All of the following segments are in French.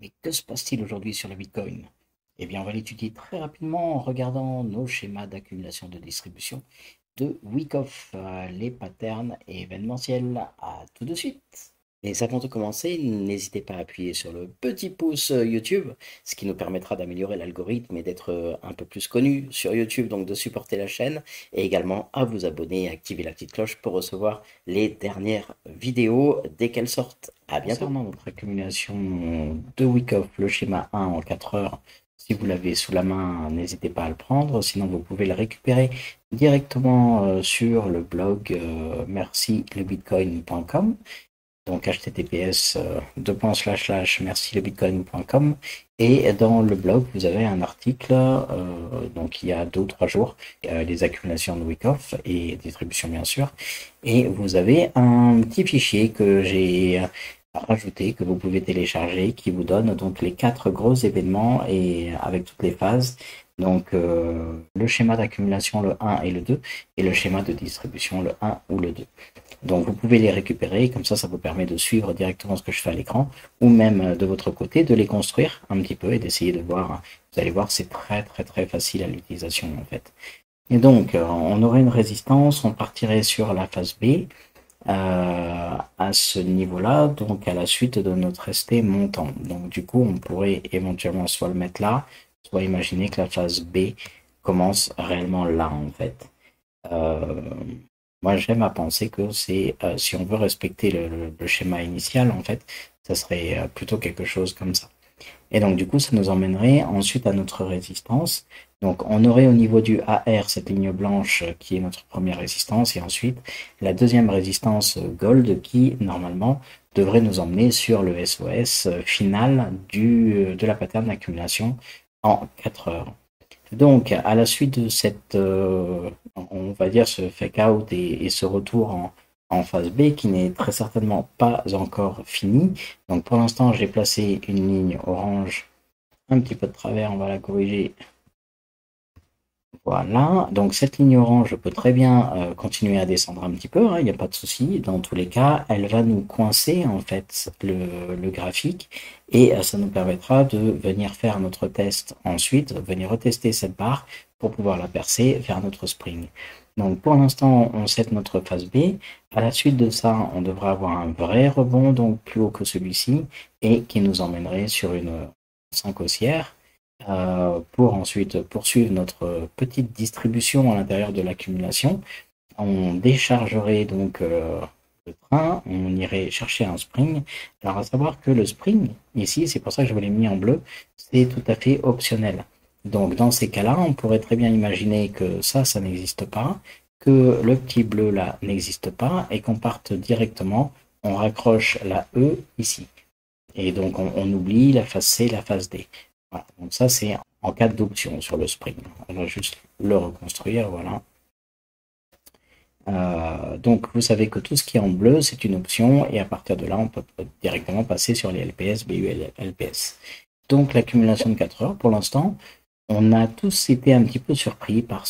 Mais que se passe-t-il aujourd'hui sur le Bitcoin? Eh bien, on va l'étudier très rapidement en regardant nos schémas d'accumulation de distribution de Wyckoff, les patterns événementiels. À tout de suite. Et avant de commencer, n'hésitez pas à appuyer sur le petit pouce YouTube, ce qui nous permettra d'améliorer l'algorithme et d'être un peu plus connu sur YouTube, donc de supporter la chaîne, et également à vous abonner et activer la petite cloche pour recevoir les dernières vidéos dès qu'elles sortent. À bientôt. Concernant notre accumulation de Wyckoff, le schéma 1 en 4 heures, si vous l'avez sous la main, n'hésitez pas à le prendre, sinon vous pouvez le récupérer directement sur le blog merci-le-bitcoin.com, donc https merci-le-bitcoin.com, et dans le blog vous avez un article donc il y a 2 ou 3 jours, les accumulations de Wyckoff et distribution bien sûr, et vous avez un petit fichier que j'ai rajouté, que vous pouvez télécharger, qui vous donne donc les 4 gros événements et avec toutes les phases. Donc le schéma d'accumulation le 1 et le 2 et le schéma de distribution le 1 ou le 2. Donc vous pouvez les récupérer, comme ça vous permet de suivre directement ce que je fais à l'écran, ou même de votre côté de les construire un petit peu et d'essayer de voir. Vous allez voir, c'est très très très facile à l'utilisation en fait. Et donc on aurait une résistance, on partirait sur la phase B à ce niveau-là, donc à la suite de notre ST montant. Donc du coup, on pourrait éventuellement soit le mettre là, soit imaginer que la phase B commence réellement là en fait. Euh, Moi, j'aime à penser que c'est, si on veut respecter le schéma initial, en fait, ça serait plutôt quelque chose comme ça. Et donc, du coup, ça nous emmènerait ensuite à notre résistance. Donc, on aurait au niveau du AR cette ligne blanche qui est notre première résistance, et ensuite la deuxième résistance gold qui, normalement, devrait nous emmener sur le SOS final de la pattern d'accumulation en 4 heures. Donc, à la suite de cette, on va dire, ce fake out et ce retour en phase B qui n'est très certainement pas encore fini. Donc, pour l'instant, j'ai placé une ligne orange un petit peu de travers, on va la corriger. Voilà, donc cette ligne orange peut très bien continuer à descendre un petit peu, hein, il n'y a pas de souci. Dans tous les cas, elle va nous coincer en fait le graphique et ça nous permettra de venir faire notre test ensuite, venir retester cette barre pour pouvoir la percer vers notre spring. Donc pour l'instant, on set notre phase B. À la suite de ça, on devrait avoir un vrai rebond, donc plus haut que celui-ci, et qui nous emmènerait sur une 5 haussière pour ensuite poursuivre notre petite distribution à l'intérieur de l'accumulation. On déchargerait donc le train, on irait chercher un spring. Alors à savoir que le spring, ici, c'est pour ça que je vous l'ai mis en bleu, c'est tout à fait optionnel. Donc dans ces cas-là, on pourrait très bien imaginer que ça n'existe pas, que le petit bleu là n'existe pas, et qu'on parte directement, on raccroche la E ici. Et donc, on oublie la phase C, la phase D. Voilà. Donc ça, c'est en cas d'option sur le spring. On va juste le reconstruire, voilà. Donc, vous savez que tout ce qui est en bleu, c'est une option, et à partir de là, on peut directement passer sur les LPS, BU, LPS. Donc, l'accumulation de 4 heures, pour l'instant, on a tous été un petit peu surpris par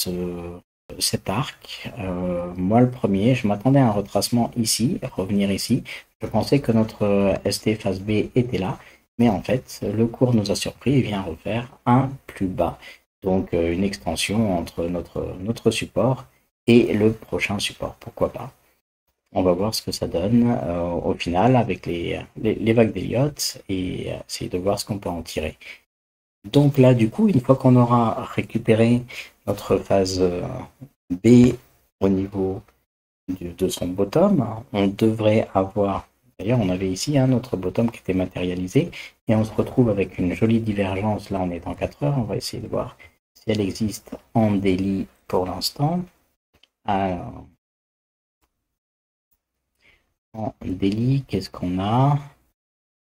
cet arc. Moi, le premier, je m'attendais à un retracement ici, revenir ici. Je pensais que notre ST phase B était là, mais en fait, le cours nous a surpris et vient refaire un plus bas. Donc, une extension entre notre support et le prochain support. Pourquoi pas? On va voir ce que ça donne au final avec les vagues d'Elliott et essayer de voir ce qu'on peut en tirer. Donc là, du coup, une fois qu'on aura récupéré notre phase B au niveau de son bottom, on devrait avoir, d'ailleurs on avait ici notre bottom qui était matérialisé, et on se retrouve avec une jolie divergence, là on est en 4 heures, on va essayer de voir si elle existe en daily pour l'instant. Alors, en daily, qu'est-ce qu'on a?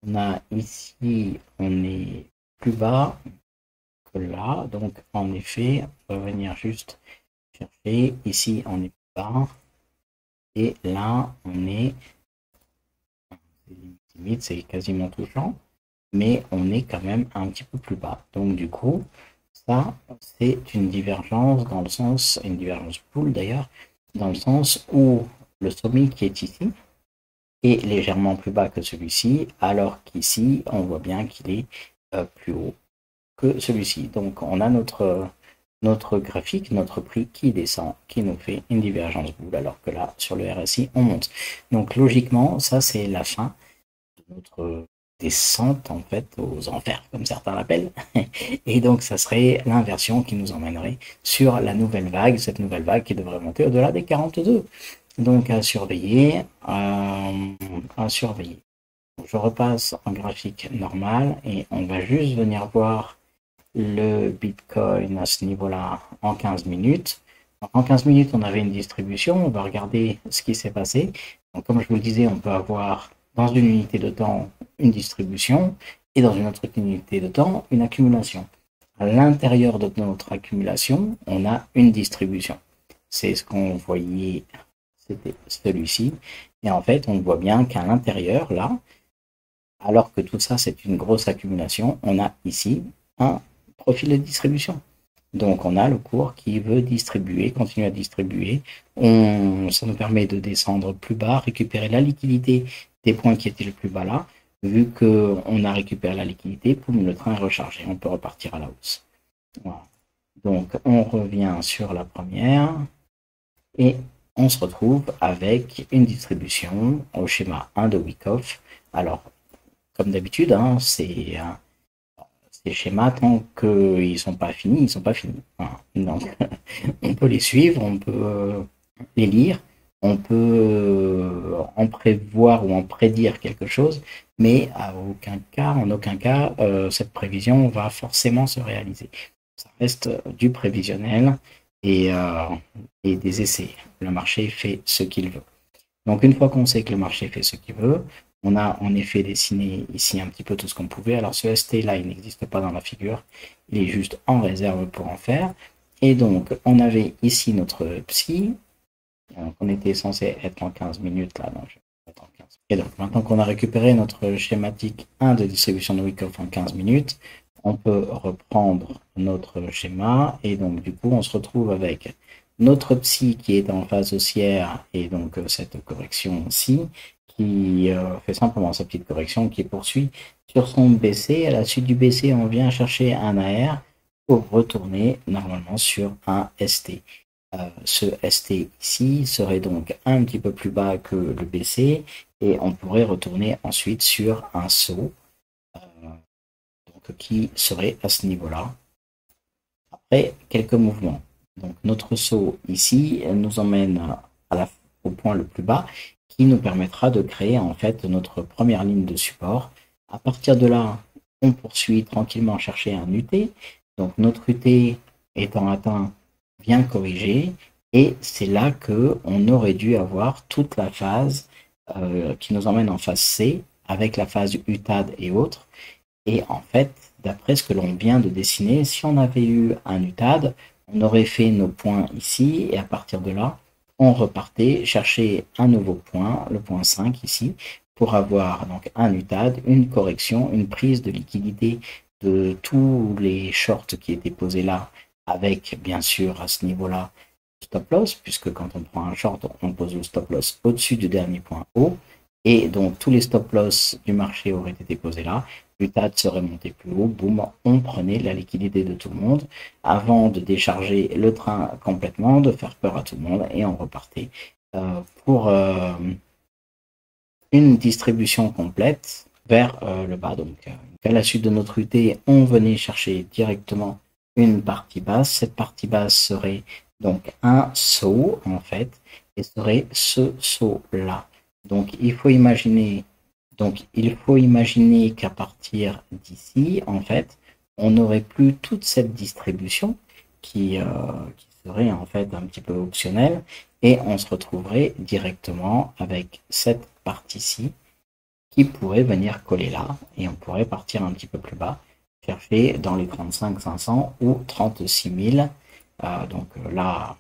On a ici, on est plus bas que là, donc en effet, on va venir juste chercher, ici on est plus bas, et là on est limite, c'est quasiment touchant, mais on est quand même un petit peu plus bas. Donc du coup, ça, c'est une divergence dans le sens, une divergence pool d'ailleurs, dans le sens où le sommet qui est ici, est légèrement plus bas que celui-ci, alors qu'ici, on voit bien qu'il est plus haut que celui-ci. Donc, on a notre graphique, notre prix qui descend, qui nous fait une divergence boule, alors que là, sur le RSI, on monte. Donc, logiquement, ça, c'est la fin de notre descente, en fait, aux enfers, comme certains l'appellent. Et donc, ça serait l'inversion qui nous emmènerait sur la nouvelle vague, cette nouvelle vague qui devrait monter au-delà des 42. Donc, à surveiller, à surveiller. Je repasse en graphique normal et on va juste venir voir le Bitcoin à ce niveau-là en 15 minutes. Donc, en 15 minutes, on avait une distribution. On va regarder ce qui s'est passé. Donc, comme je vous le disais, on peut avoir dans une unité de temps une distribution et dans une autre unité de temps une accumulation. À l'intérieur de notre accumulation, on a une distribution. C'est ce qu'on voyait, c'était celui-ci. Et en fait, on voit bien qu'à l'intérieur, là, alors que tout ça, c'est une grosse accumulation, on a ici un profil de distribution. Donc, on a le cours qui veut distribuer, continuer à distribuer. Ça nous permet de descendre plus bas, récupérer la liquidité des points qui étaient le plus bas là. Vu qu'on a récupéré la liquidité, poum, le train est rechargé. On peut repartir à la hausse. Voilà. Donc, on revient sur la première et on se retrouve avec une distribution au schéma 1 de Wyckoff. Alors, comme d'habitude, hein, ces schémas, tant qu'ils ne sont pas finis, ils ne sont pas finis. Voilà. Donc, on peut les suivre, on peut les lire, on peut en prévoir ou en prédire quelque chose, mais en aucun cas, cette prévision va forcément se réaliser. Ça reste du prévisionnel et des essais. Le marché fait ce qu'il veut. Donc une fois qu'on sait que le marché fait ce qu'il veut, on a en effet dessiné ici un petit peu tout ce qu'on pouvait. Alors ce ST là, il n'existe pas dans la figure, il est juste en réserve pour en faire. Et donc on avait ici notre psy, donc on était censé être en 15 minutes là, donc je vais être en 15. Et donc maintenant qu'on a récupéré notre schématique 1 de distribution de Wyckoff en 15 minutes, on peut reprendre notre schéma et donc du coup on se retrouve avec notre psy qui est en phase haussière et donc cette correction-ci qui fait simplement sa petite correction qui poursuit sur son BC. À la suite du BC, on vient chercher un AR pour retourner normalement sur un ST. Ce ST ici serait donc un petit peu plus bas que le BC et on pourrait retourner ensuite sur un saut donc, qui serait à ce niveau-là après quelques mouvements. Donc notre saut ici nous emmène au point le plus bas qui nous permettra de créer en fait notre première ligne de support. À partir de là, on poursuit tranquillement chercher un UT. Donc notre UT étant atteint vient corriger et c'est là que on aurait dû avoir toute la phase qui nous emmène en phase C avec la phase UTAD et autres. Et en fait, d'après ce que l'on vient de dessiner, si on avait eu un UTAD, on aurait fait nos points ici, et à partir de là, on repartait chercher un nouveau point, le point 5 ici, pour avoir donc un UTAD, une correction, une prise de liquidité de tous les shorts qui étaient posés là, avec bien sûr à ce niveau-là stop loss, puisque quand on prend un short, on pose le stop loss au-dessus du dernier point haut, et donc tous les stop loss du marché auraient été posés là, l'UTAD serait monté plus haut, boum, on prenait la liquidité de tout le monde avant de décharger le train complètement, de faire peur à tout le monde et on repartait pour une distribution complète vers le bas. Donc à la suite de notre UT, on venait chercher directement une partie basse. Cette partie basse serait donc un saut en fait et serait ce saut là. Donc il faut imaginer qu'à partir d'ici, en fait, on n'aurait plus toute cette distribution qui serait en fait un petit peu optionnelle et on se retrouverait directement avec cette partie-ci qui pourrait venir coller là et on pourrait partir un petit peu plus bas, chercher dans les 35 500 ou 36 000. Donc là,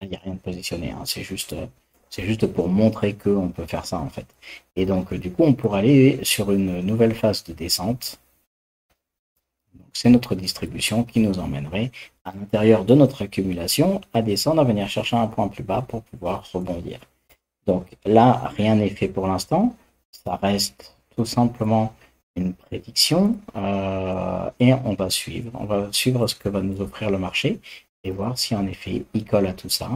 il n'y a rien de positionné, hein, c'est juste pour montrer qu'on peut faire ça en fait. Et donc du coup, on pourrait aller sur une nouvelle phase de descente. C'est notre distribution qui nous emmènerait à l'intérieur de notre accumulation à descendre, à venir chercher un point plus bas pour pouvoir rebondir. Donc là, rien n'est fait pour l'instant. Ça reste tout simplement une prédiction et on va suivre. On va suivre ce que va nous offrir le marché et voir si en effet il colle à tout ça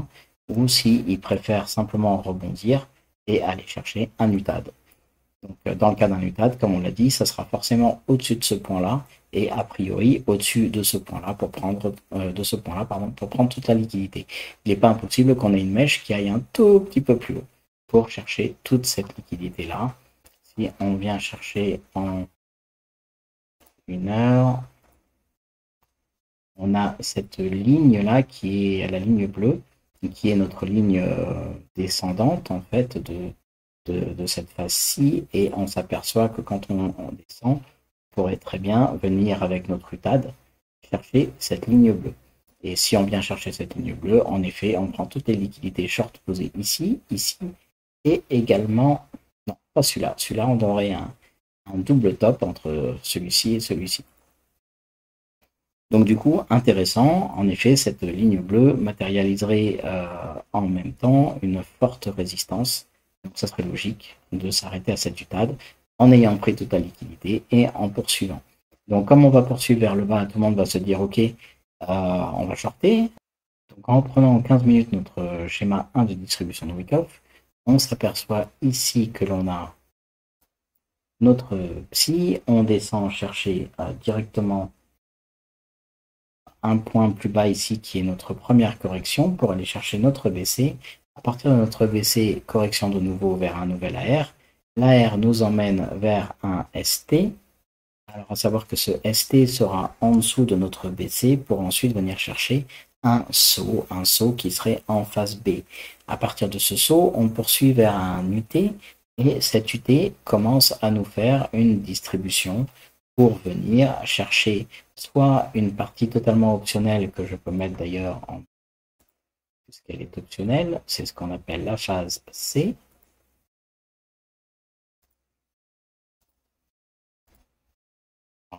ou s'il préfère simplement rebondir et aller chercher un UTAD. Donc, dans le cas d'un UTAD, comme on l'a dit, ça sera forcément au-dessus de ce point-là et a priori au-dessus de ce point-là pour prendre pour prendre toute la liquidité. Il n'est pas impossible qu'on ait une mèche qui aille un tout petit peu plus haut pour chercher toute cette liquidité-là. Si on vient chercher en 1 heure, on a cette ligne-là qui est la ligne bleue, qui est notre ligne descendante en fait de cette phase-ci, et on s'aperçoit que quand on descend, on pourrait très bien venir avec notre UTAD chercher cette ligne bleue. Et si on vient chercher cette ligne bleue, en effet, on prend toutes les liquidités short posées ici, ici, et également, non, pas celui-là. Celui-là, on aurait un double top entre celui-ci et celui-ci. Donc du coup, intéressant, en effet, cette ligne bleue matérialiserait en même temps une forte résistance. Donc ça serait logique de s'arrêter à cette UTAD en ayant pris toute la liquidité et en poursuivant. Donc comme on va poursuivre vers le bas, tout le monde va se dire ok, on va shorter. Donc en prenant 15 minutes notre schéma 1 de distribution de Wyckoff, on s'aperçoit ici que l'on a notre psy, on descend chercher directement un point plus bas ici qui est notre première correction pour aller chercher notre BC. À partir de notre BC, correction de nouveau vers un nouvel AR. L'AR nous emmène vers un ST. Alors à savoir que ce ST sera en dessous de notre BC pour ensuite venir chercher un saut qui serait en phase B. À partir de ce saut, on poursuit vers un UT et cet UT commence à nous faire une distribution pour venir chercher soit une partie totalement optionnelle que je peux mettre d'ailleurs en puisqu'elle est optionnelle, c'est ce qu'on appelle la phase C.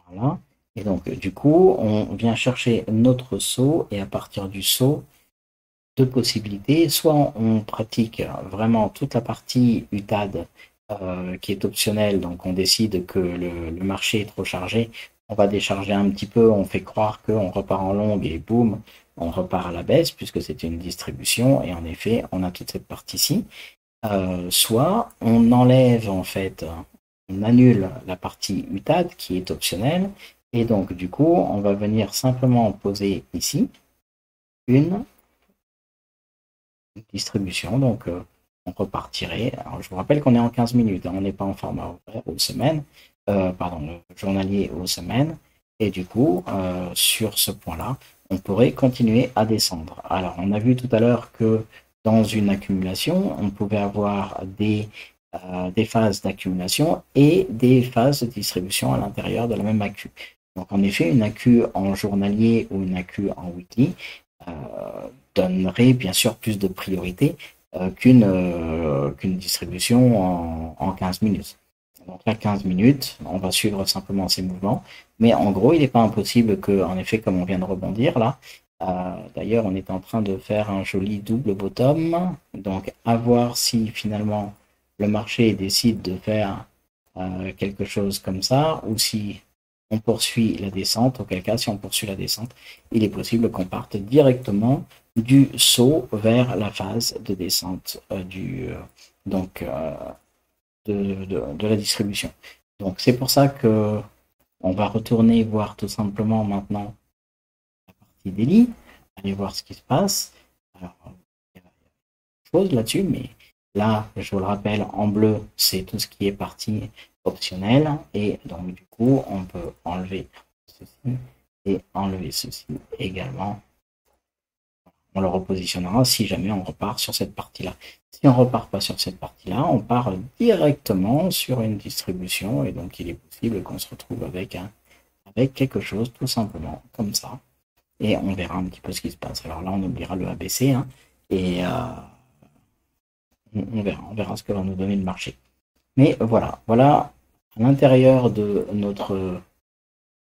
Voilà. Et donc du coup, on vient chercher notre saut et à partir du saut, deux possibilités. Soit on pratique vraiment toute la partie UTAD qui est optionnelle, donc on décide que le marché est trop chargé, on va décharger un petit peu, on fait croire qu'on repart en longue et boum, on repart à la baisse puisque c'est une distribution et en effet on a toute cette partie-ci. Soit on enlève en fait, on annule la partie UTAD qui est optionnelle et donc du coup on va venir simplement poser ici une distribution. Donc, on repartirait. Alors, je vous rappelle qu'on est en 15 minutes, hein, on n'est pas en format horaire aux semaines, pardon, journalier aux semaines. Et du coup, sur ce point-là, on pourrait continuer à descendre. Alors, on a vu tout à l'heure que dans une accumulation, on pouvait avoir des phases d'accumulation et des phases de distribution à l'intérieur de la même accu. Donc, en effet, une accu en journalier ou une accu en weekly donnerait bien sûr plus de priorité qu'une distribution en 15 minutes. Donc là, 15 minutes, on va suivre simplement ces mouvements. Mais en gros, il n'est pas impossible que, en effet, comme on vient de rebondir là, d'ailleurs, on est en train de faire un joli double bottom. Donc, à voir si finalement le marché décide de faire quelque chose comme ça ou si on poursuit la descente. Auquel cas, si on poursuit la descente, il est possible qu'on parte directement du saut vers la phase de descente de la distribution. Donc c'est pour ça que on va retourner voir tout simplement maintenant la partie daily, aller voir ce qui se passe. Alors, il y a des choses là-dessus, mais là, je vous le rappelle, en bleu, c'est tout ce qui est partie optionnelle. Et donc du coup, on peut enlever ceci et enlever ceci également. On le repositionnera si jamais on repart sur cette partie-là. Si on repart pas sur cette partie-là, on part directement sur une distribution et donc il est possible qu'on se retrouve avec quelque chose tout simplement comme ça. Et on verra un petit peu ce qui se passe. Alors là, on oubliera le ABC hein, et on verra ce que va nous donner le marché. Mais voilà à l'intérieur de notre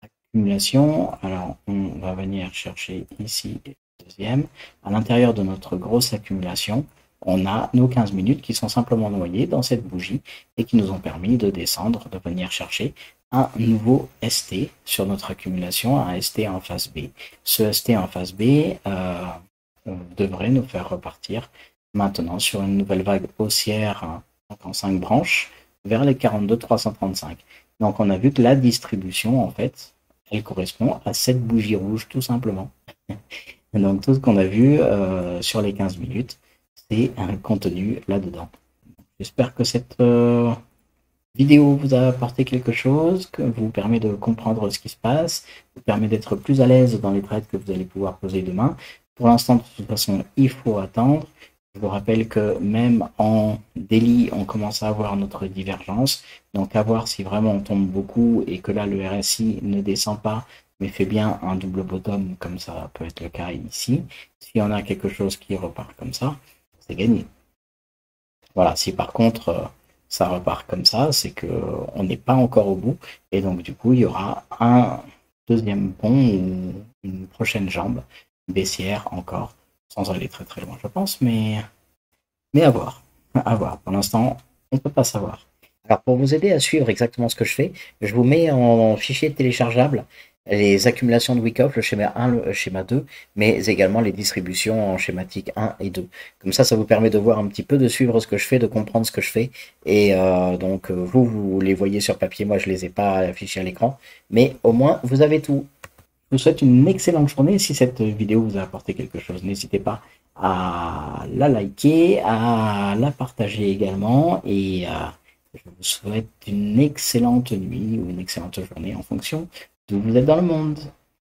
accumulation. Alors on va venir chercher ici deuxième, à l'intérieur de notre grosse accumulation, on a nos 15 minutes qui sont simplement noyées dans cette bougie et qui nous ont permis de descendre, de venir chercher un nouveau ST sur notre accumulation, un ST en phase B. Ce ST en phase B devrait nous faire repartir maintenant sur une nouvelle vague haussière en 5 branches vers les 42 335. Donc on a vu que la distribution, en fait, elle correspond à cette bougie rouge tout simplement. Donc tout ce qu'on a vu sur les 15 minutes, c'est un contenu là-dedans. J'espère que cette vidéo vous a apporté quelque chose, que vous permet de comprendre ce qui se passe, vous permet d'être plus à l'aise dans les trades que vous allez pouvoir poser demain. Pour l'instant, de toute façon, il faut attendre. Je vous rappelle que même en daily, on commence à avoir notre divergence. Donc, à voir si vraiment on tombe beaucoup et que là, le RSI ne descend pas, mais fait bien un double bottom, comme ça peut être le cas ici. Si on a quelque chose qui repart comme ça, c'est gagné. Voilà, si par contre ça repart comme ça, c'est que on n'est pas encore au bout. Et donc, du coup, il y aura un deuxième pont ou une prochaine jambe baissière encore, sans aller très très loin, je pense, mais à voir. À voir. Pour l'instant, on ne peut pas savoir. Alors, pour vous aider à suivre exactement ce que je fais, je vous mets en fichier téléchargeable les accumulations de Wyckoff, le schéma 1, le schéma 2, mais également les distributions en schématique 1 et 2. Comme ça vous permet de voir un petit peu, de suivre ce que je fais, de comprendre ce que je fais. Et donc, vous les voyez sur papier, moi je les ai pas affichés à l'écran, mais au moins, vous avez tout. Je vous souhaite une excellente journée. Si cette vidéo vous a apporté quelque chose, n'hésitez pas à la liker, à la partager également. Et je vous souhaite une excellente nuit ou une excellente journée en fonction d'où vous êtes dans le monde.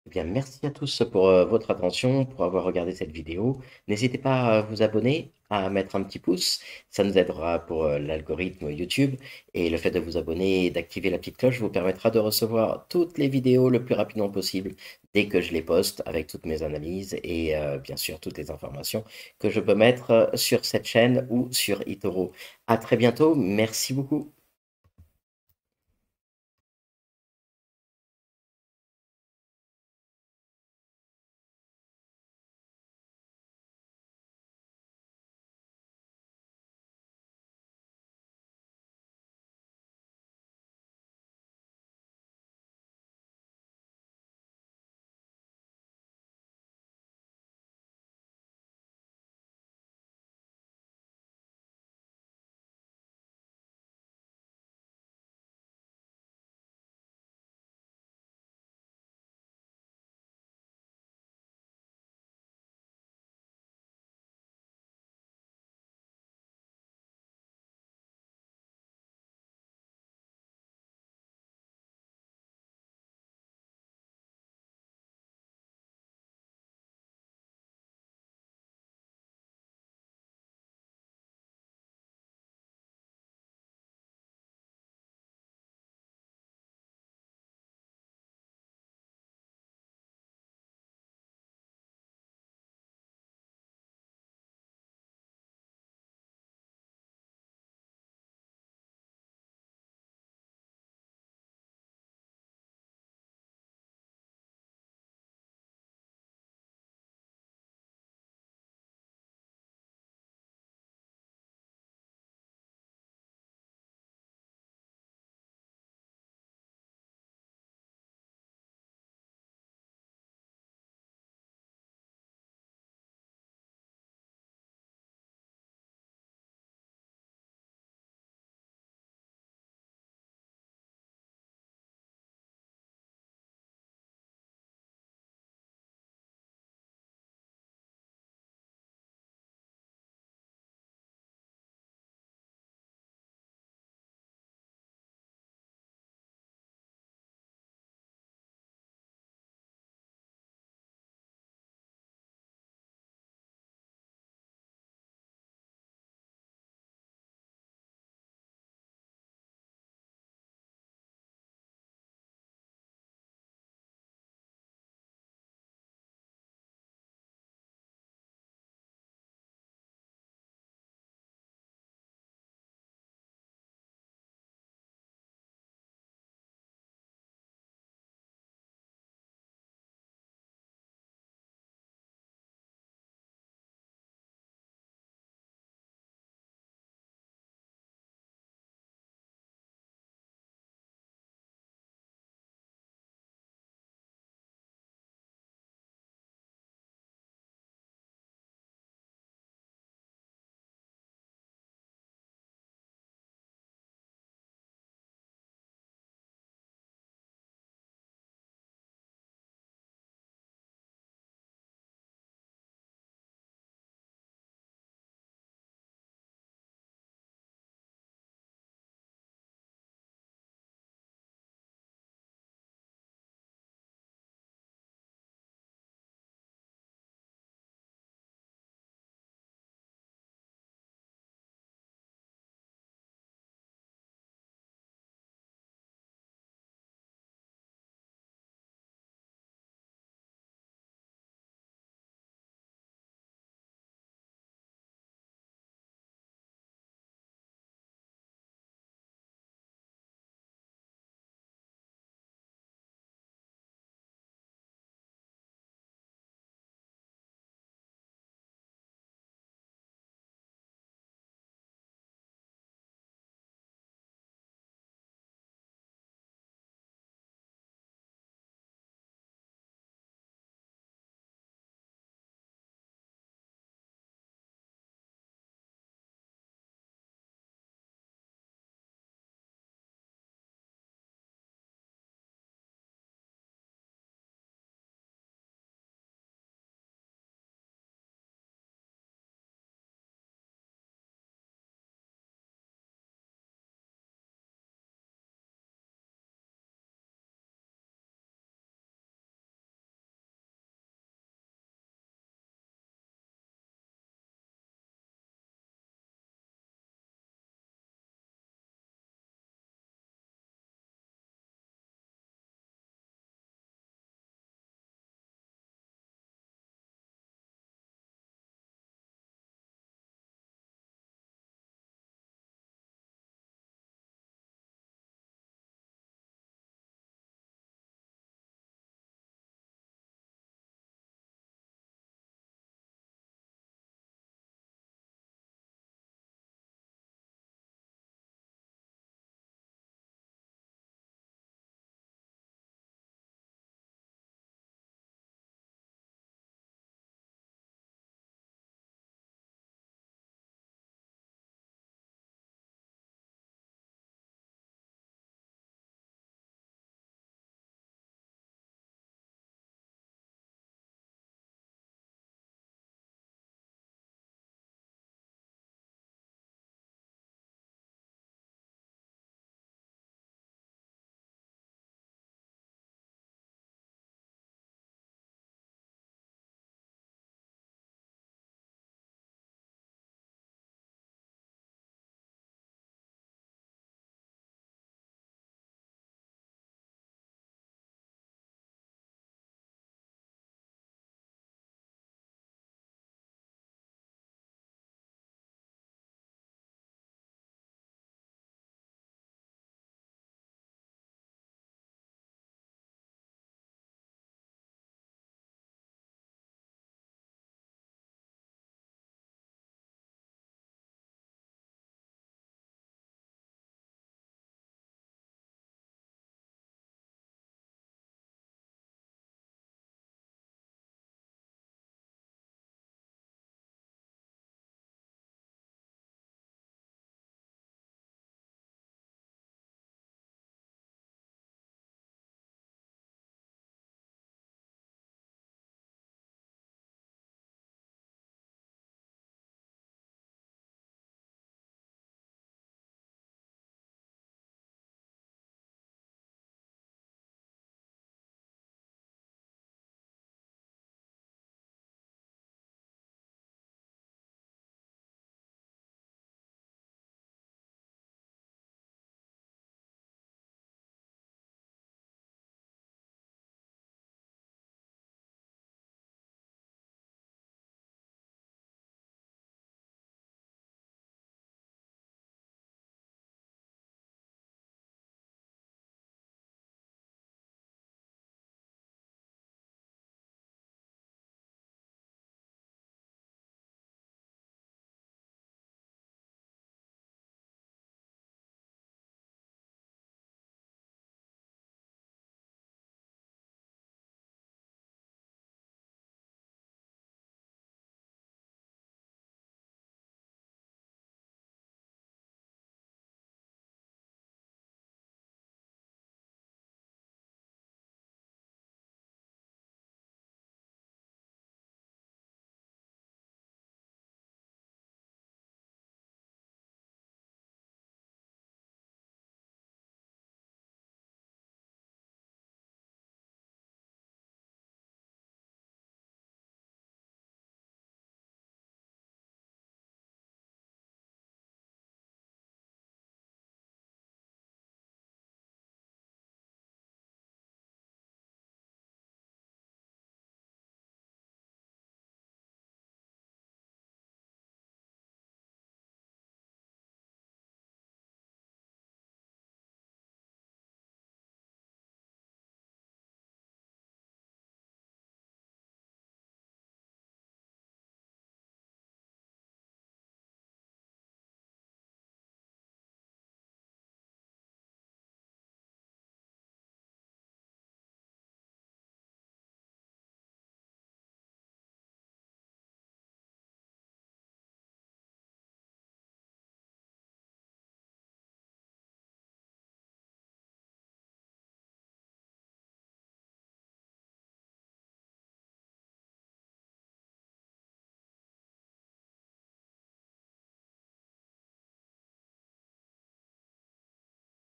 Eh bien, merci à tous pour votre attention, pour avoir regardé cette vidéo. N'hésitez pas à vous abonner, à mettre un petit pouce. Ça nous aidera pour l'algorithme YouTube. Et le fait de vous abonner et d'activer la petite cloche vous permettra de recevoir toutes les vidéos le plus rapidement possible dès que je les poste avec toutes mes analyses et bien sûr toutes les informations que je peux mettre sur cette chaîne ou sur eToro. À très bientôt. Merci beaucoup.